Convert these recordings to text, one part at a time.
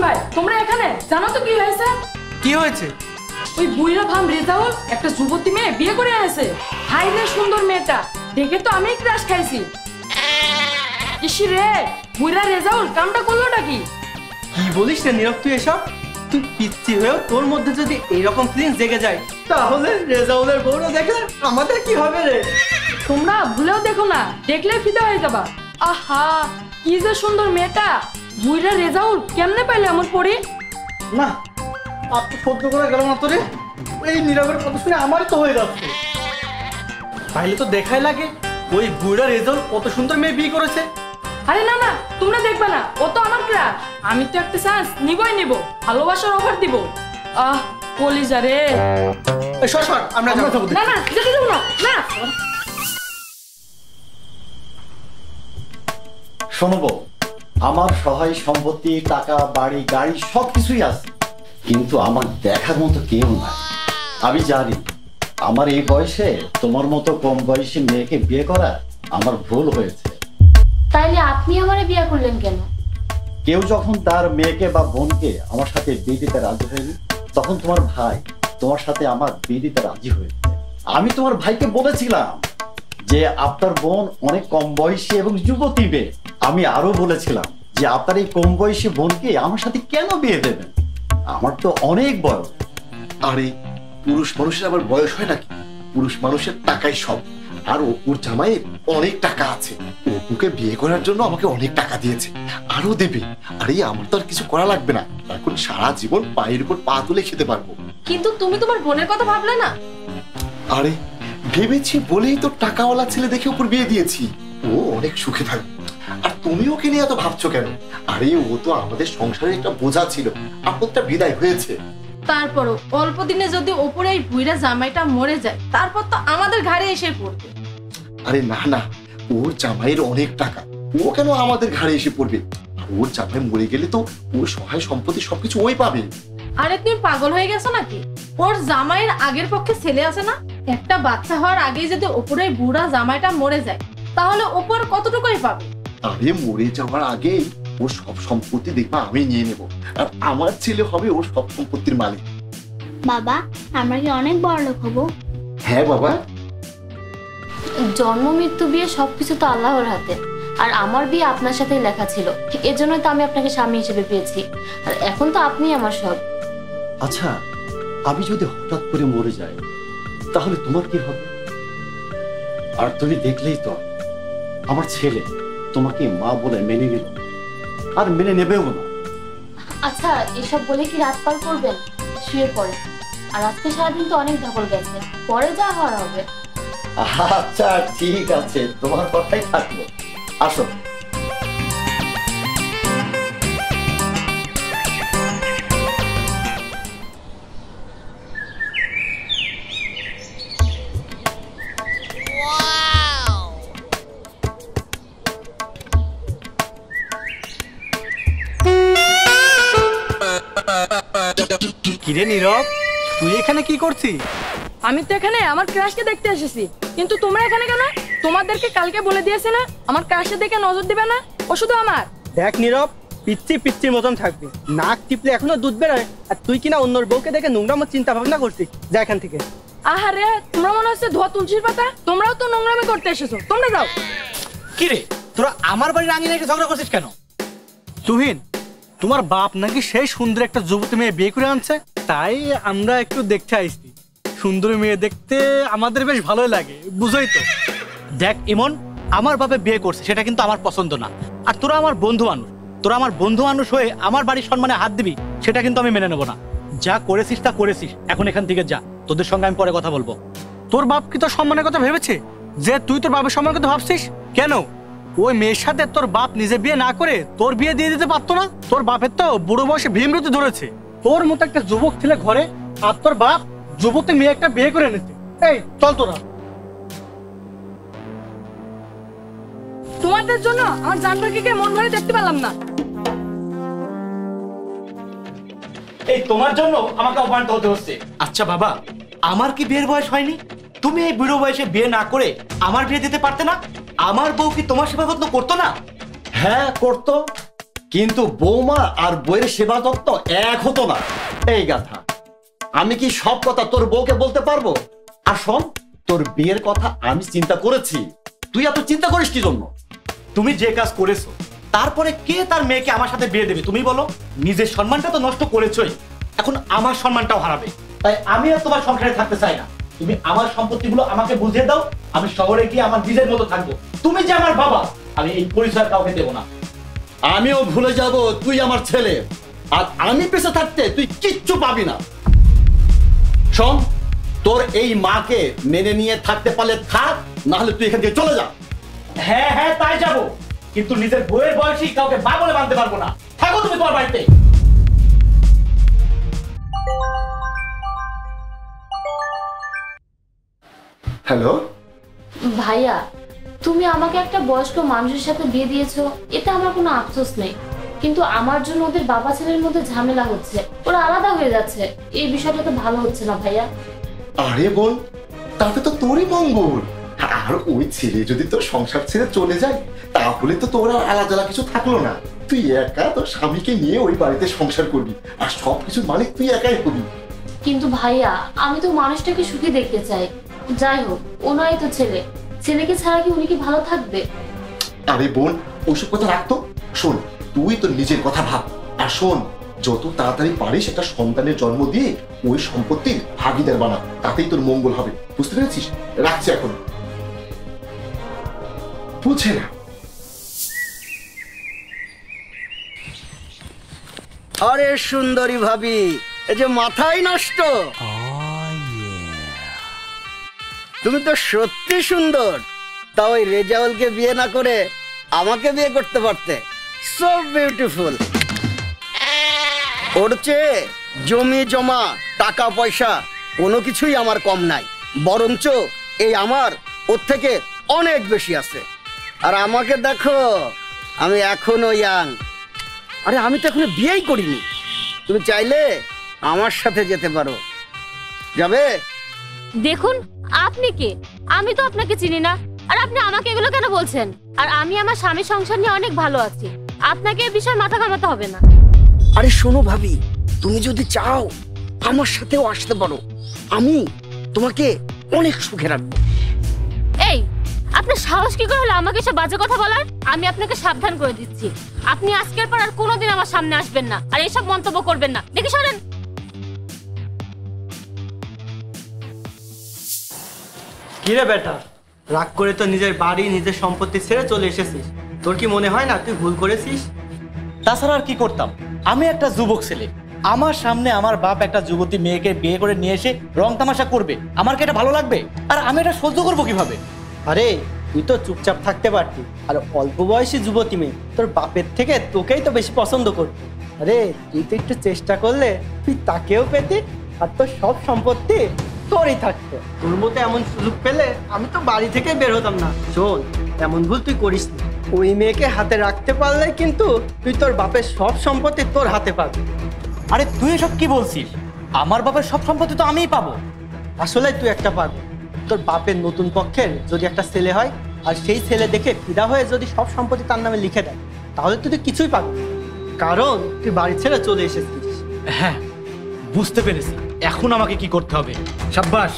ভাই তোমরা এখানে জানো তো কি হয়েছে? কি হয়েছে? ওই বুইরা ভাম রেজাউল একটা যুবতী মেয়ে বিয়ে করে এনেছে। হাই রে সুন্দর মেয়েটা, দেখে তো আমি ক্রাশ খাইছি। ইসি রে, বুইরা রেজাউল কামটা করলোটা কি? কি বলিস রে নীরব তুই এসব? তুই পিচ্ছি হয়েও তোর মধ্যে যদি এইরকম ফিলিংস জেগে যায় তাহলে রেজাউলের বউরা দেখলে আমাদের কি হবে রে? তোমরা ভুলেও দেখো না, দেখলে ফিদা হয়ে যাবা। আহা কি যে সুন্দর মেয়েটা, বুইরা রেজাউল কেমনে পাইলে এমন পড়ি? না আর তো সহ্য করা গেল না তো রে। এই নীরবের কথা শুনে আমারই তো হয়ে যাচ্ছে। তাইলে তো দেখাই লাগে ওই বুড়া রেজাউল কত সুন্দর মেয়ে বিয়ে করেছে। আরে না না, তোমরা দেখবা না, ও তো আমার ক্রাশ। আমি তো একটা চান্স নিবই নিব, ভালোবাসার অফার দিব। আহ কলিজা রে। সর সর, আমরা যাবো। না না যেতে দেবো না। না শোনো বউ, আমার সহায় সম্পত্তি, টাকা, বাড়ি, গাড়ি সবকিছুই আছে, কিন্তু আমার দেখার মতো কেউ নাই। আমি জানি আমার এই বয়সে তোমার মতো কম বয়সী মেয়েকে বিয়ে করা আমার ভুল হয়েছে। তাইলে আপনি আমারে বিয়ে করলেন কেন? কেউ যখন তার মেয়েকে বা বোনকে আমার সাথে বিয়ে দিতে রাজি হয়নি, তখন তোমার ভাই তোমার সাথে আমার বিয়ে দিতে রাজি হয়েছে। আমি তোমার ভাইকে বলেছিলাম যে আপনার বোন অনেক কম বয়সী এবং যুবতী মেয়ে। আমি আরো বলেছিলাম যে আপনার এই কম বয়সী বোনকে আমার সাথে কেন বিয়ে দেবেন, আমার তো অনেক বয়স। আরে পুরুষ মানুষের আবার বয়স হয় নাকি? পুরুষ মানুষের টাকাই সব। আর ওর জামাইয়ের অনেক টাকা আছে, ওকে বিয়ে করার জন্য আমাকে অনেক টাকা দিয়েছে, আরো দেবে। আরে আমার তো আর কিছু করা লাগবে না, এখন সারা জীবন পায়ের উপর পা তুলে খেতে পারবো। কিন্তু তুমি তোমার বোনের কথা ভাবলে না? আরে ভেবেছি বলেই তো টাকাওয়ালা ছেলে দেখে ওপর বিয়ে দিয়েছি, ও অনেক সুখে থাকবে। আর তুমি ওকে নিয়ে এত ভাবছো কেন? আরে ও তো আমাদের সংসারের একটা বোঝা ছিল, আপদটা বিদায় হয়েছে। তারপরও অল্প দিনে যদি ওপরে এই বুইরা জামাইটা মরে যায়, তারপর তো আমাদের ঘাড়ে এসে পড়বে। আরে না না, ওর জামাইয়ের অনেক টাকা, ও কেন আমাদের ঘাড়ে এসে পড়বে? ওর জামাই মরে গেলে তো ওর সহায় সম্পত্তি সবকিছু ওই পাবে। আরে তুমি পাগল হয়ে গেছো নাকি? ওর জামাইয়ের আগের পক্ষে ছেলে আছে না? একটা বাচ্চা হওয়ার আগে যদি ওপরে বুড়া জামাইটা মরে যায়, তাহলে ওপর কতটুকুই পাবে? আরে মরে যাওয়ার আগেই ওর সব সম্পত্তি দেখবা আমি নিয়ে নেব, আর আমার ছেলে হবে ওর সব সম্পত্তির মালিক। বাবা, আমরা কি অনেক বড়লোক হব? হ্যাঁ বাবা। জন্ম মৃত্যু বিয়ে সবকিছু তো আল্লাহর হাতে, আর আমার বিয়ে আপনার সাথেই লেখা ছিল, এজন্যই তো আমি আপনাকে স্বামী হিসেবে পেয়েছি। আর এখন তো আপনি আমার সব। আচ্ছা, আমি যদি হঠাৎ করে মরে যাই তাহলে তোমার কি হবে? আর তুমি দেখলেই তো আমার ছেলে তোমাকে মা বলে মেনে নিল, আর মেনে নেবেও না। আচ্ছা এসব বলে কি রাত পার করবেন? শুয়ে পড়ে। আর আজকে সারাদিন তো অনেক ধকল গেছে, পরে যা হওয়ার হবে। আচ্ছা ঠিক আছে, তোমার কথাই থাকলো। আসো। কিরে নীরব, তুই এখানে কি করছিস? আমি তো এখানে আমার ক্রাশকে দেখতে এসেছি, কিন্তু তোমরা এখানে কেন? তোমাদেরকে কালকে বলে দিয়েছে না আমার ক্রাশে দেখে নজর দিবে না, ও শুধু আমার। দেখ নীরব, পিচ্ছি পিচ্ছির মতন থাকবি, নাক টিপলে এখনো দুধ বেরোয়, আর তুই কিনা অন্যর বউকে দেখে নোংরাম চিন্তা ভাবনা করছিস। যা এখান থেকে। আহারে তোমরা মনে হচ্ছে ধোয়া তুলসীর পাতা, তোমরাও তো নোংরামি করতে এসেছো, তোমরা যাও। কিরে তোরা আমার বাড়ির আঙিনে এসে ঝগড়া করছিস কেন? তুহিন, তোমার বাপ নাকি সেই সুন্দর একটা যুবতী মেয়ে বিয়ে করে আনছে, তাই আমরা একটু দেখতে আইছি। সুন্দরী মেয়ে দেখতে আমাদের বেশ ভালোই লাগে, বুঝোই তো। দেখ ইমন, আমার বাপে বিয়ে করছে সেটা কিন্তু আমার পছন্দ না, আর তোরা আমার বন্ধু মানুষ, তোরা আমার বন্ধু মানুষ হয়ে আমার বাড়ির সম্মানে হাত দিবি সেটা কিন্তু আমি মেনে নেবো না। যা করেছিস তা করেছিস, এখন এখান থেকে যা, তোদের সঙ্গে আমি পরে কথা বলবো। তোর বাপ কি তোর সম্মানের কথা ভেবেছে যে তুই তোর বাপের সম্মানের কথা ভাবছিস? কেন ওই মেয়ের সাথে তোর বাপ নিজে বিয়ে না করে তোর বিয়ে দিয়ে দিতে পারতো না? তোর বাপের তো বুড়ো বয়সে ভীমরতি ধরেছে, তোর মতো একটা যুবক ছেলে ঘরে, আর তোর বাপ যুবতী মেয়ে একটা বিয়ে করে এনেছে। এই চল তোরা। তোমাদের জন্য আমার জানটাকে মন ভরে দেখতে পেলাম না। এই তোমার জন্য আমাকে অপমানিত হতে হচ্ছে। আচ্ছা বাবা, আমার কি বিয়ের বয়স হয়নি? তুমি এই বুড়ো বয়সে বিয়ে না করে আমার বিয়ে দিতে পারতে না? আমার বউ কি তোমার সেবা যত্ন করতো না? হ্যাঁ করতো, কিন্তু বৌমা আর বইয়ের সেবা যত্ন এক হতো না। এই গাথা, আমি কি সব কথা তোর বউকে বলতে পারবো? আর শোন, তোর বিয়ের কথা আমি চিন্তা করেছি। তুই এত চিন্তা করিস কি জন্য? তুমি যে কাজ করেছো, তারপরে কে তার মেয়েকে আমার সাথে বিয়ে দেবে তুমি বলো? নিজের সম্মানটা তো নষ্ট করেছোই, এখন আমার সম্মানটাও হারাবে। তাই আমি আর তোমার সংসারে থাকতে চাই না। তুমি আমার সম্পত্তিগুলো আমাকে বুঝিয়ে দাও, আমি শহরে গিয়ে আমার নিজের মতো থাকবো। তুমি যে আমার বাবা, আমি এই পরিচয় কাউকে দেবো না। আমিও ভুলে যাব তুই আমার ছেলে, আর আমি পেছনে থাকতে তুই কিচ্ছু পাবি না। শোন, তোর এই মাকে মেনে নিয়ে থাকতে পারলে থাক, না হলে তুই এখান থেকে চলে যা। হ্যাঁ হ্যাঁ, তাই যাবো, কিন্তু নিজের বইয়ের বয়সী কাউকে মা বলে মানতে পারবো না। থাকো তুমি তোমার বাড়িতে। হ্যালো, ভাইয়া, তুমি আমাকে একটা বয়স্ক মানুষের সাথে বিয়ে দিয়েছো, এতে আমার কোনো আফসোস নেই, কিন্তু আমার জন্য ওদের বাবা ছেলের মধ্যে ঝামেলা হচ্ছে, ওরা আলাদা হয়ে যাচ্ছে। এই বিষয়টা তো ভালো হচ্ছে না ভাইয়া। আরে বোন, তাতে তো তোরই মঙ্গল। আর ওই ছেলে যদি তোর সংসার ছেড়ে চলে যায়, তাহলে তো তোর আর আলাদা কিছু থাকলো না। তুই একা তোর স্বামীকে নিয়ে ওই বাড়িতে সংসার করবি, আর সবকিছুর মালিক তুই একাই হবি। কিন্তু ভাইয়া, আমি তো মানুষটাকে সুখী দেখতে চাই। যাই হোক, ওনারই তো ছেলে, ছেলেকে ছাড়া কি উনি কি ভালো থাকবে? আরে বোন, ওইসব কথা রাখতো। শোন, তুই তোর নিজের কথা ভাব। আর শোন, যত তাড়াতাড়ি পারিস একটা সন্তানের জন্ম দিয়ে ওই সম্পত্তির ভাগিদার বানা, তাতেই তোর মঙ্গল হবে। বুঝতে পেরেছিস? রাখছি এখন। বুঝে না। আরে সুন্দরী ভাবি, এই যে মাথায় নষ্ট। তুমি তো সত্যি সুন্দর। তা ওই রেজাউলকে বিয়ে না করে আমাকে বিয়ে করতে পারতে। So beautiful. ওর চেয়ে জমি জমা টাকা পয়সা কোনো কিছুই আমার কম নাই, বরঞ্চ এই আমার ওর থেকে অনেক বেশি আছে। আর আমাকে দেখো, আমি এখনো ইয়াং। আরে আমি তো এখনো বিয়েই করিনি। তুমি চাইলে আমার সাথে যেতে পারো। যাবে? দেখুন, আপনি কে? আমি তো আপনাকে চিনি না, আর আপনি আমাকে এগুলো কেন বলছেন? আর আমি আমার স্বামীর সংসার নিয়ে অনেক ভালো আছি, আপনাকে এই বিষয়ে মাথা ঘামাতে হবে না। আরে শোনো ভাবি, তুমি যদি চাও আমার সাথেও আসতে পারো। আমি তোমাকে অনেক সুখে রাখবো। এই, আপনার সাহস কি করে হলো আমাকে সব বাজে কথা বলার? আমি আপনাকে সাবধান করে দিচ্ছি, আপনি আজকের পর আর কোনোদিন আমার সামনে আসবেন না, আর এইসব মন্তব্য করবেন না। দেখি সরেন। কিরে বেটা, রাগ করে তো নিজের বাড়ি নিজের সম্পত্তি ছেড়ে চলে এসেছিস। তোর কি মনে হয় না তুই ভুল করেছিস? তাছাড়া আর কি করতাম? আমি একটা যুবক ছেলে, আমার সামনে আমার বাপ একটা যুবতী মেয়েকে বিয়ে করে নিয়ে এসে রং তামাশা করবে, আমার কি এটা ভালো লাগবে? আর আমি এটা সহ্য করবো কিভাবে? আরে তুই তো চুপচাপ থাকতে পারতি। আর অল্প বয়সী যুবতী মেয়ে তোর বাপের থেকে তোকেই তো বেশি পছন্দ করবি। আরে তুই তো একটু চেষ্টা করলে তুই তাকেও পেতি, আর তোর সব সম্পত্তি তোরই থাকতো। তোর মতো এমন সুযোগ পেলে আমি তো বাড়ি থেকে বের হতাম না। শোন, এমন ভুল তুই করিস না। ওই মেয়েকে হাতে রাখতে পারলে কিন্তু তুই তোর বাপের সব সম্পত্তি তোর হাতে পাবি। আরে তুই এসব কি বলছিস? আমার বাপের সব সম্পত্তি তো আমিই পাবো। আসলে তুই একটা পাবি। তোর বাপের নতুন পক্ষের যদি একটা ছেলে হয়, আর সেই ছেলে দেখে ফিদা হয়ে যদি সব সম্পত্তি তার নামে লিখে দেয়, তাহলে তুই কিছুই পাবি, কারণ তুই বাড়ি ছেড়ে চলে এসেছিস। হ্যাঁ, বুঝতে পেরেছি এখন আমাকে কি করতে হবে। সাব্বাস।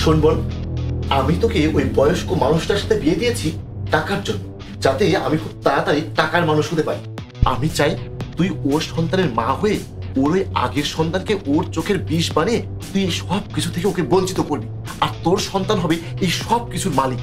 শোন বোন, আমি তোকে ওই বয়স্ক মানুষটার সাথে বিয়ে দিয়েছি টাকার জন্য, যাতে আমি খুব তাড়াতাড়ি টাকার মানুষ হতে পারি। আমি চাই তুই ওর সন্তানের মা হয়ে ওর ওই আগের সন্তানকে ওর চোখের বিষ বানিয়ে তুই এই সব কিছু থেকে ওকে বঞ্চিত করবি, আর তোর সন্তান হবে এই সব কিছুর মালিক।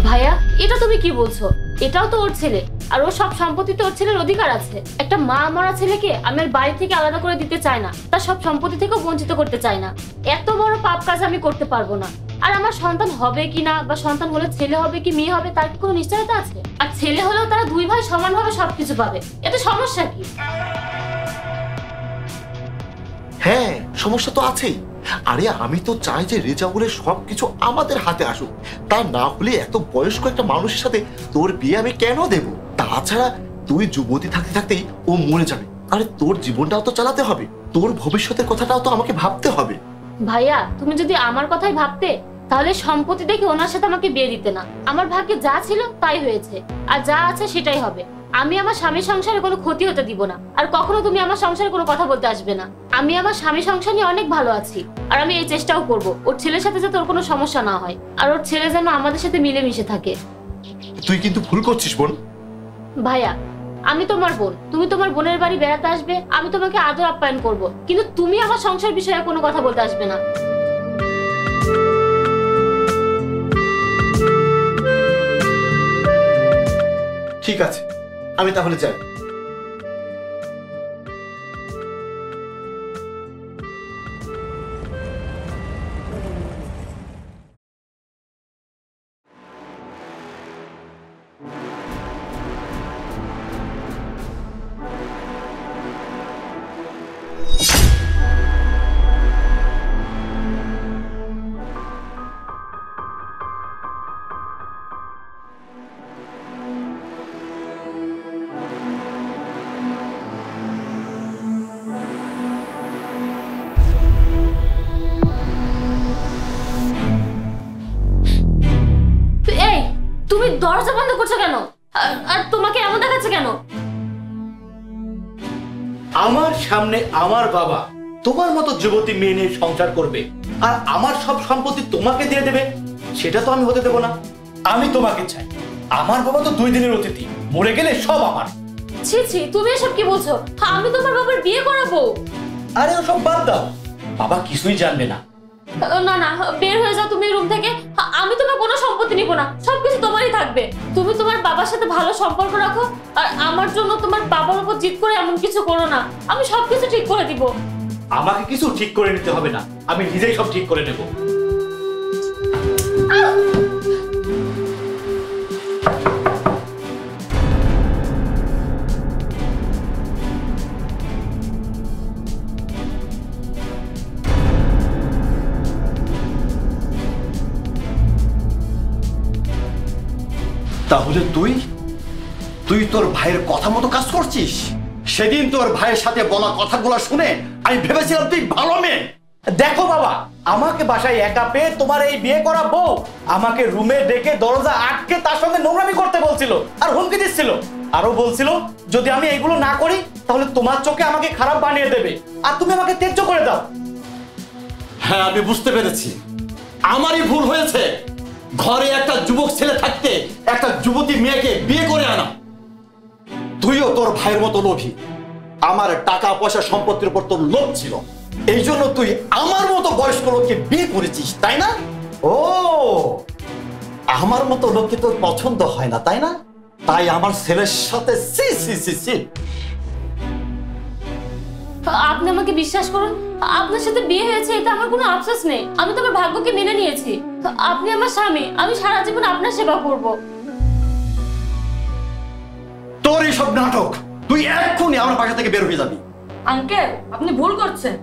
ভাইয়া, এটা তুমি কি বলছো? এটাও তো ওর ছেলে, আর ওর সব সম্পত্তিতে ওর ছেলের অধিকার আছে। একটা মা মরা ছেলেকে আমার বাড়ি থেকে আলাদা করে দিতে চায় না, তার সব সম্পত্তি থেকেও বঞ্চিত করতে চায় না। এত বড় পাপ কাজ আমি করতে পারবো না। আর আমার সন্তান হবে কিনা, বা সন্তান হলে ছেলে হবে কি মেয়ে হবে, তার কি কোনো নিশ্চয়তা আছে? আর ছেলে হলেও তারা দুই ভাই সমানভাবে সবকিছু পাবে, এতে সমস্যা কি? হ্যাঁ, সমস্যা তো আছেই। আরে আমি তো চাই যে রেজাউলের সবকিছু আমাদের হাতে আসুক। তা না হলে এত বয়স্ক একটা মানুষের সাথে তোর বিয়ে আমি কেন দেব? তাছাড়া তুই যুবতী থাকতে থাকতেই ও মরে যাবে। আরে তোর জীবনটাও তো চালাতে হবে, তোর ভবিষ্যতের কথাটাও তো আমাকে ভাবতে হবে। ভাইয়া, তুমি যদি আমার কথাই ভাবতে, তাহলে সম্পত্তি দেখে ওনার সাথে আমাকে বিয়ে দিতে না। আমার ভাগ্যে যা ছিল তাই হয়েছে, আর যা আছে সেটাই হবে। আমি আমার স্বামীর সংসারে কোনো ক্ষতি হতে দিব না, আর কখনো তুমি আমার সংসারে কোনো কথা বলতে আসবে না। আমি আমার স্বামী সংসার নিয়ে অনেক ভালো আছি, আর আমি এই চেষ্টাও করব ওর ছেলের সাথে যাতে ওর কোনো সমস্যা না হয়, আর ওর ছেলে যেন আমাদের সাথে মিলেমিশে থাকে। তুই কিন্তু ভুল করছিস বোন। ভাইয়া, আমি তোমার বোন, তুমি তোমার বোনের বাড়ি বেড়াতে আসবে, আমি তোমাকে আদর আপ্যায়ন করব, কিন্তু তুমি আমার সংসার বিষয়ে কোনো কথা বলতে আসবে না। ঠিক আছে, আমি তাহলে যাই। তুমি দরজা বন্ধ করছো কেন? আর তোমাকে এমন দেখাচ্ছে কেন? আমার সামনে আমার বাবা তোমার মতো যুবতী মেয়ে নিয়ে সংসার করবে, আর আমার সব সম্পত্তি তোমাকে দিয়ে দেবে, সেটা তো আমি হতে দেবো না। আমি তোমাকে চাই। আমার বাবা তো 2 দিনের অতিথি, মরে গেলে সব আমার। ছি ছি, তুমি এসব কি বলছো? আমি তোমার বাবার বিয়ে করাবো। আরে ওসব বাদ দাও, বাবা কিছুই জানবে না। না না, বের হয়ে যাও তুমি রুম থেকে। আমি তোমার কোনো সম্পত্তি নিব না, সবকিছু তোমারই থাকবে। তুমি তোমার বাবার সাথে ভালো সম্পর্ক রাখো, আর আমার জন্য তোমার বাবার উপর জিদ করে এমন কিছু করো না। আমি সবকিছু ঠিক করে দিব। আমাকে কিছু ঠিক করে নিতে হবে না, আমি নিজেই সব ঠিক করে নেব। তাহলে তুই তুই তোর ভাইয়ের কথা মতো কাজ করছিস? সেদিন তোর ভাইয়ের সাথে বলা কথাগুলো শুনে আমি ভেবেছিলাম তুই ভালো মেয়ে। দেখো বাবা, আমাকে বাসায় একা পেয়ে তোমার এই বিয়ে করা বউ আমাকে রুমে ডেকে দরজা আটকে তার সঙ্গে নোংরামি করতে বলছিল, আর হুমকি দিচ্ছিল। আরো বলছিল যদি আমি এইগুলো না করি তাহলে তোমার চোখে আমাকে খারাপ বানিয়ে দেবে, আর তুমি আমাকে ত্যায্য করে দাও। হ্যাঁ, আমি বুঝতে পেরেছি, আমারই ভুল হয়েছে। ঘরে একটা যুবক ছেলে থাকতে একটা যুবতী মেয়েকে বিয়ে করে আনা। তুইও তোর ভাইয়ের মতো লোভী। আমার টাকা পয়সা সম্পত্তির উপর তোর লোভ ছিল, এই জন্য তুই আমার মতো বয়স্ক লোককে বিয়ে করেছিস, তাই না? ও, আমার মতো লোককে তোর পছন্দ হয় না, তাই না? তাই আমার ছেলের সাথে সি সি সি সি। আপনি আমাকে বিশ্বাস করুন, আপনার সাথে বিয়ে হয়েছে এটা আমার কোনো আফসোস নেই। আমি তোমার ভাগ্যকে মেনে নিয়েছি। আপনি আমার স্বামী, আমি সারা জীবন আপনার সেবা করব। তোর এইসব নাটক, তুই এক্ষুনি আমার বাসা থেকে বের হয়ে যাবি। আঙ্কেল, আপনি ভুল করছেন।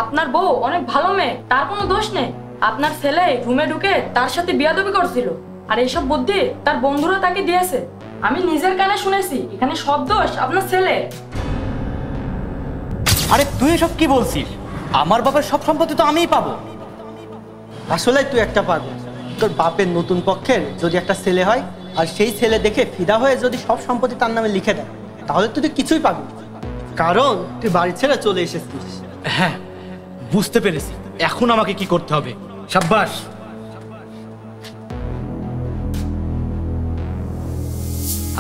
আপনার বউ অনেক ভালো মেয়ে, তার কোনো দোষ নেই। আপনার ছেলে রুমে ঢুকে তার সাথে বিয়াদবি করছিল, আর এইসব বুদ্ধি তার বন্ধুরা তাকে দিয়েছে। আমি নিজের কানে শুনেছি, এখানে সব দোষ আপনার ছেলে। আরে তুই এসব কি বলছিস? আমার বাবার সব সম্পত্তি তো আমিই পাবো। আসলে তুই একটা পাগল। তোর বাপের নতুন পক্ষের যদি একটা ছেলে হয়, আর সেই ছেলে দেখে ফিদা হয়ে যদি সব সম্পত্তি তার নামে লিখে দেয়, তাহলে তুই কিছুই পাবি না। কারণ তুই বাড়ি ছেড়ে চলে এসেছিস। হ্যাঁ, বুঝতে পেরেছি। এখন আমাকে কি করতে হবে? সাব্বাস।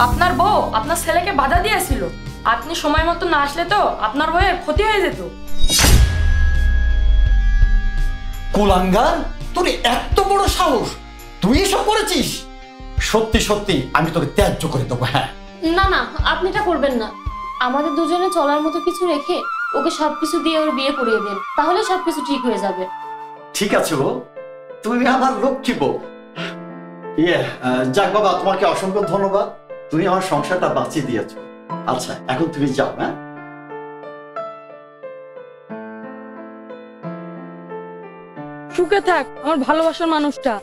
আপনার বউ আপনার ছেলেকে বাধা দিয়েছিল। আপনি সময় মতো না আসলে তো আপনার বউয়ের ক্ষতি হয়ে যেত। কুলাঙ্গার, তোর এত বড় সাহস, তুই এসব করেছিস? সত্যি সত্যি আমি তোকে ত্যায্য করে দেবো। হ্যাঁ, না না, আপনি এটা করবেন না। আমাদের দুজনে চলার মতো কিছু রেখে ওকে সবকিছু দিয়ে ওর বিয়ে করিয়ে দেন, তাহলে সবকিছু ঠিক হয়ে যাবে। ঠিক আছে বউ, তুমি আমার লক্ষ্মী বউ। যাক বাবা, তোমাকে অসংখ্য ধন্যবাদ। তুমি আমার সংসারটা বাঁচিয়ে দিয়েছো। আচ্ছা, এখন তুমি যাও। হ্যাঁ, সুখে থাক আমার ভালোবাসার মানুষটা।